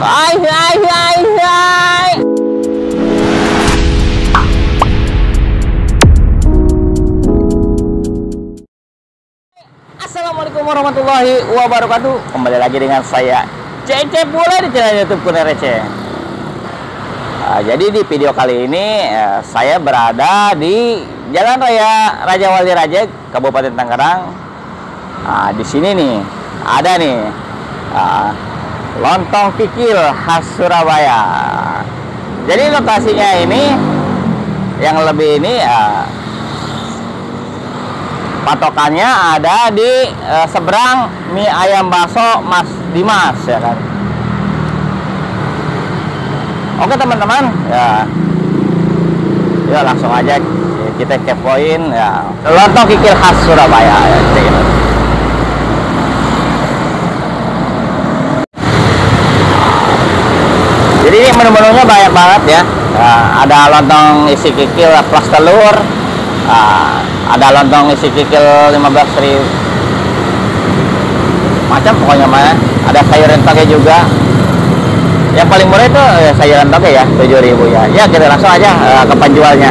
Hai, hai, hai, hai. Assalamualaikum warahmatullahi wabarakatuh. Kembali lagi dengan saya Cecep Bule di channel YouTube Kuliner Receh. Jadi di video kali ini saya berada di Jalan Raya Raja Wali Raja, Kabupaten Tangerang. Di sini nih ada nih lontong kikil khas Surabaya. Jadi lokasinya ini yang lebih ini patokannya ada di seberang mie ayam bakso Mas Dimas, ya kan. Oke teman-teman, ya langsung aja kita kepoin ya lontong kikil khas Surabaya ya, gitu. Jadi ini menu-menunya banyak banget ya. Ada lontong isi kikil plus telur, ada lontong isi kikil 15.000 macam pokoknya mah. Ada sayuran toge juga. Yang paling murah itu sayuran toge ya, 7.000 ya. Ya kita langsung aja ke penjualnya.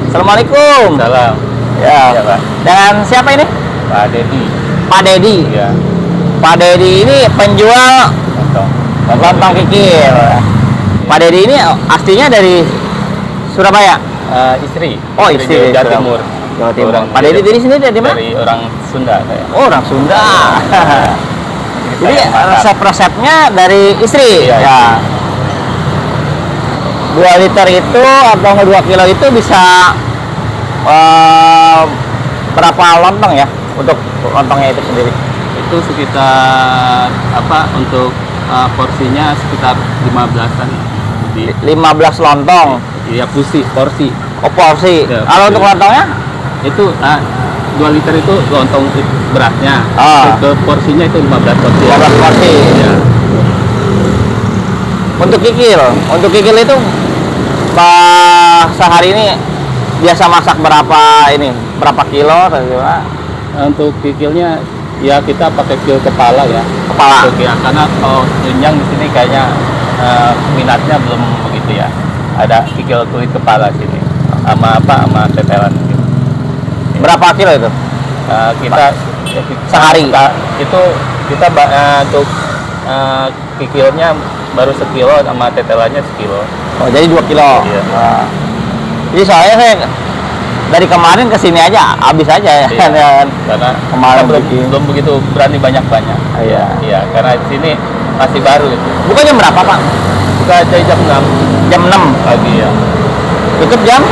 Assalamualaikum. Salam. Ya, Ya, Pak. dengan siapa ini? Pak Dedi. Pak Dedi. Ya. Pak Dedi ini penjual lontong kikil. Pak Dedi ini aslinya dari Surabaya. Istri. Oh, istri Jawa Timur. Jawa Timur. Orang Pak Dedi dari sini dari mana? Dari orang Sunda saya. Oh, orang Sunda. Jadi Saya masak. resep-resepnya dari istri. Iya, Ya. 2 liter itu atau 2 kilo itu bisa berapa lontong ya untuk lontongnya itu sendiri? Itu sekitar untuk porsinya sekitar 15-an. Jadi 15 lontong. iya porsi. Oh, porsi. Ya, Kalau porsi. untuk lontongnya? Itu 2 liter itu lontong beratnya. Ke porsinya itu 15 porsi. 15 porsi. Ya. Untuk kikil itu sehari ini biasa masak berapa kilo atau gimana? Untuk kikilnya ya kita pakai kikil kepala ya. Kepala. Untuk, ya, karena kalau tunjang di sini kayaknya minatnya belum begitu ya. Ada kikil kulit kepala sini sama tetelan gitu. Berapa kilo itu? Kita Sehari? Itu kita untuk kikilnya baru sekilo sama tetelannya sekilo. Oh, jadi 2 kilo. Iya. Jadi soalnya saya dari kemarin ke sini aja habis aja ya. Iya, Dan karena kemarin kita bikin. belum begitu berani banyak-banyak. Iya. Iya, karena di sini masih baru itu. Buka jam berapa, Pak? Buka dari jam 6 Jam 6. pagi ya. Tutup jam?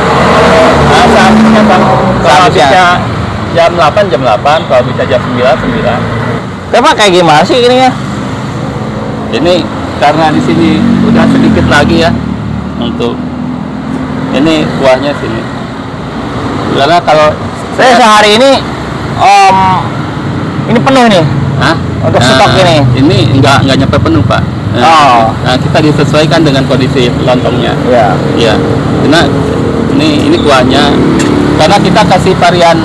Saatnya Bang, kalau Seharusnya. bisa jam 8, kalau bisa jam 9. Tapi kayak gimana sih ini ya? Ini karena di sini udah sedikit lagi ya untuk ini kuahnya sini. Karena kalau Saya sehari ini ini penuh nih. Hah? Untuk stok ini? Ini nggak nyampe penuh Pak. Oh. Nah, kita disesuaikan dengan kondisi lontongnya. Iya. Iya. Karena ini kuahnya. Karena kita kasih varian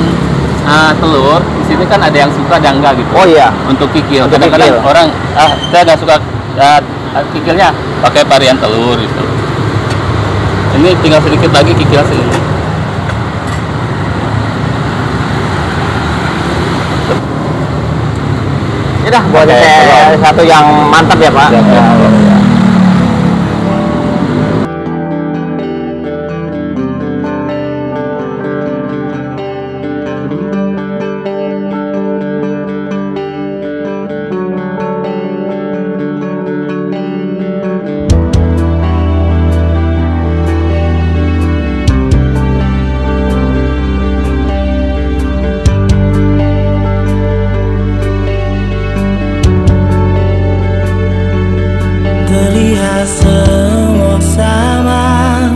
telur. Di sini kan ada yang suka, ada yang enggak gitu. Oh iya. Untuk kikil. Untuk Kadang-kadang kikil. orang saya nggak suka kikilnya pakai varian telur gitu. Ini tinggal sedikit lagi kikil segini. Ini dah buat Oke, saya tolong. satu yang mantap ya, Pak. Ya, Ya. Terlihat semua sama,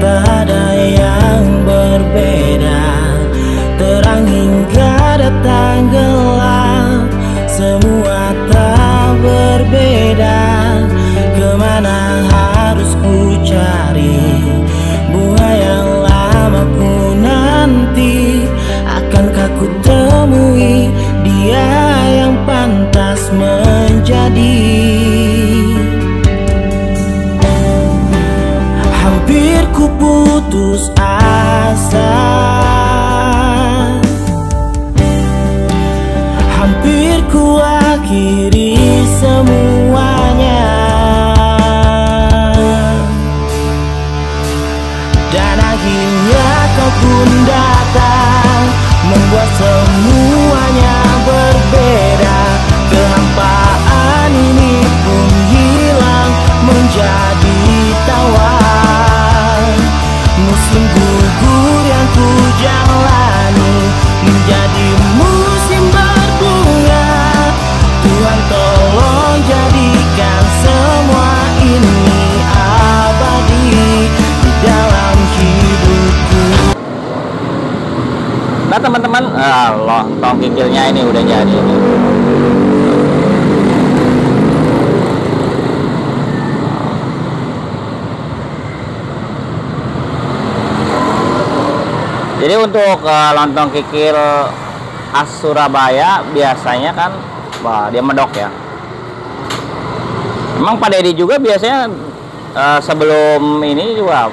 tak ada yang berbeda. Terang hingga datang gelap, semua tak berbeda. Kemana harus ku cari bunga yang lama ku nanti? Akankah ku temui dia yang pantas menjadi abadi. Hampir ku putus asa, hampir ku akhiri semuanya, dan akhirnya kau pun datang, membuat semuanya berbeda. Kehampaan ini pun hilang menjadi tawa. Musim gugur yang ku jalani menjadi musim berbunga. Tuhan tolong jadikan semua ini abadi di dalam hidupku. Nah teman-teman, lontong kikilnya ini udah jadi nih. Jadi untuk lontong kikil khas Surabaya biasanya kan, wah, dia medok ya. Emang Pak Dedi juga biasanya sebelum ini juga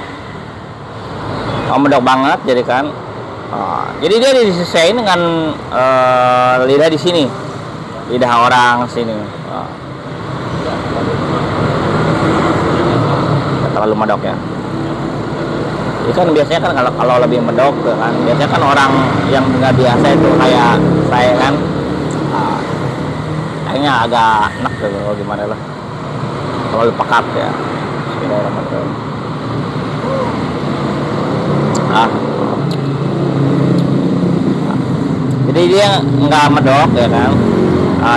medok banget, jadi kan. Jadi dia disesuaikan dengan lidah di sini, lidah orang sini. Nggak terlalu medok ya. Itu kan biasanya kan kalau lebih medok kan, biasanya kan orang yang nggak biasa itu kayak saya kan, kayaknya agak enak gitu, gimana lah, terlalu pekat ya. Bismillahirrahmanirrahim. Jadi dia nggak medok ya kan,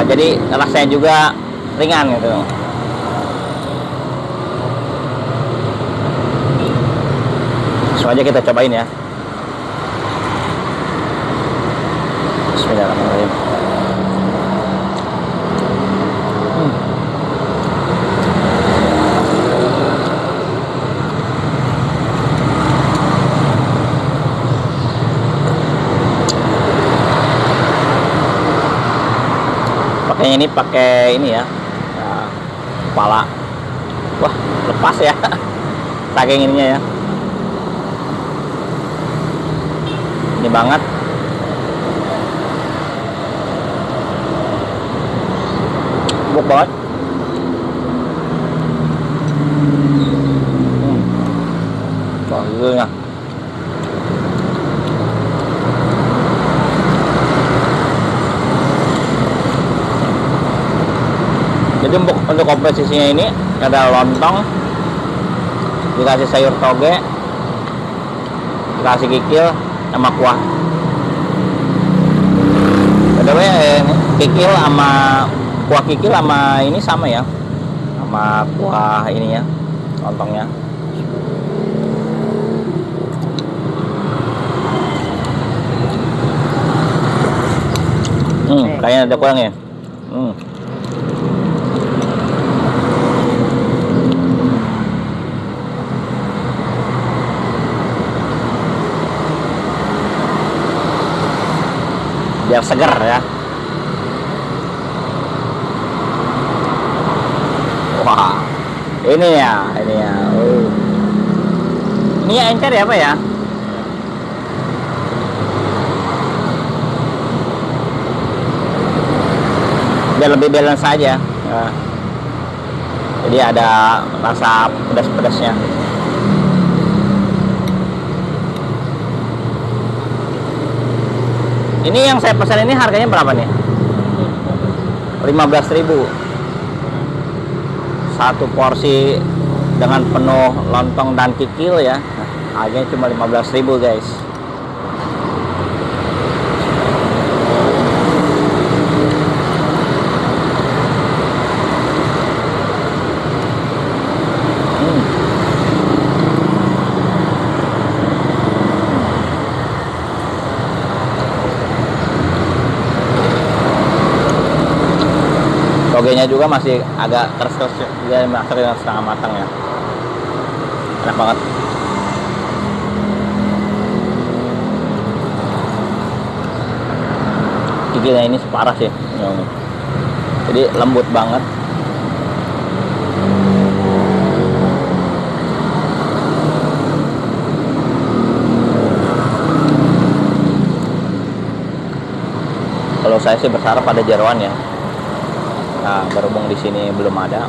jadi rasanya juga ringan gitu. Langsung aja kita cobain ya. Bismillahirrahmanirrahim. Pakai ini ya, kepala. Wah, lepas ya. Saking ininya ya. Ini banget. Empuk banget. Wah, gilanya. Jadi untuk komposisinya ini ada lontong, dikasih sayur toge, dikasih kikil sama kuah. Btw kikil sama kuah kikil sama ini sama ya, sama kuah ininya, lontongnya. Kayaknya ada kurang ya. Biar seger ya. Wah, ini ya. Ini ya encer ya Pak ya? Biar lebih balance saja. Nah, jadi ada rasa pedas-pedasnya. Ini yang saya pesan ini harganya berapa nih? 15.000. Satu porsi dengan penuh lontong dan kikil ya. Nah, harganya cuma 15.000 guys. Togenya juga masih agak keras-keras, dia masak dengan setengah matang ya. Enak banget. Kikilnya ini separah sih. Jadi lembut banget. Kalau saya sih berharap ada jeroan ya. Nah, berhubung di sini belum ada.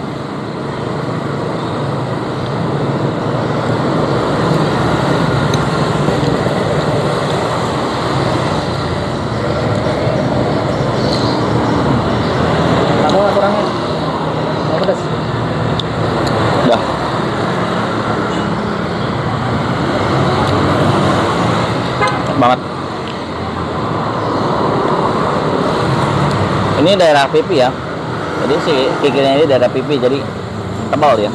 Tambah kurangnya. Yang pedas. Udah. Banget. Ini daerah pipi ya. Jadi si kikilnya ini daerah pipi, jadi tebal ya.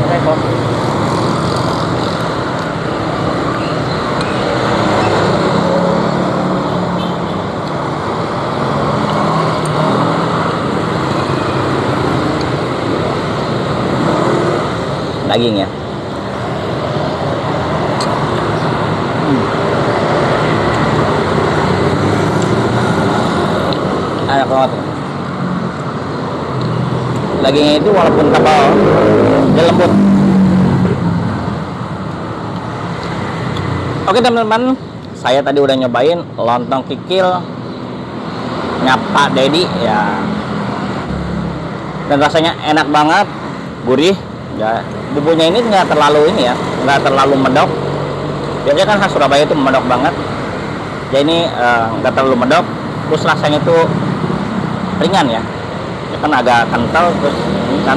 Oke, kok. Daging ya. Enak banget. Dagingnya itu walaupun tebal, dia lembut. Oke teman-teman, saya tadi udah nyobain lontong kikil nyapa Dedi ya, dan rasanya enak banget, gurih ya. Bumbunya ini nggak terlalu ini ya, nggak terlalu medok. Biasanya kan khas Surabaya itu medok banget, ya ini nggak terlalu medok. Terus rasanya tuh ringan ya, ya kan agak kental. Terus ini kan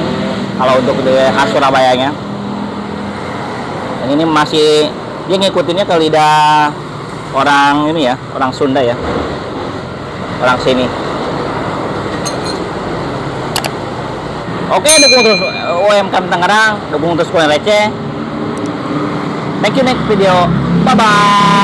kalau untuk di khas Surabayanya, yang ini masih dia ngikutinnya ke lidah orang ini ya, orang Sunda ya, orang sini. Oke, dukung terus UMKM Tangerang, dukung terus Kuliner Receh. Thank you, next video. Bye bye.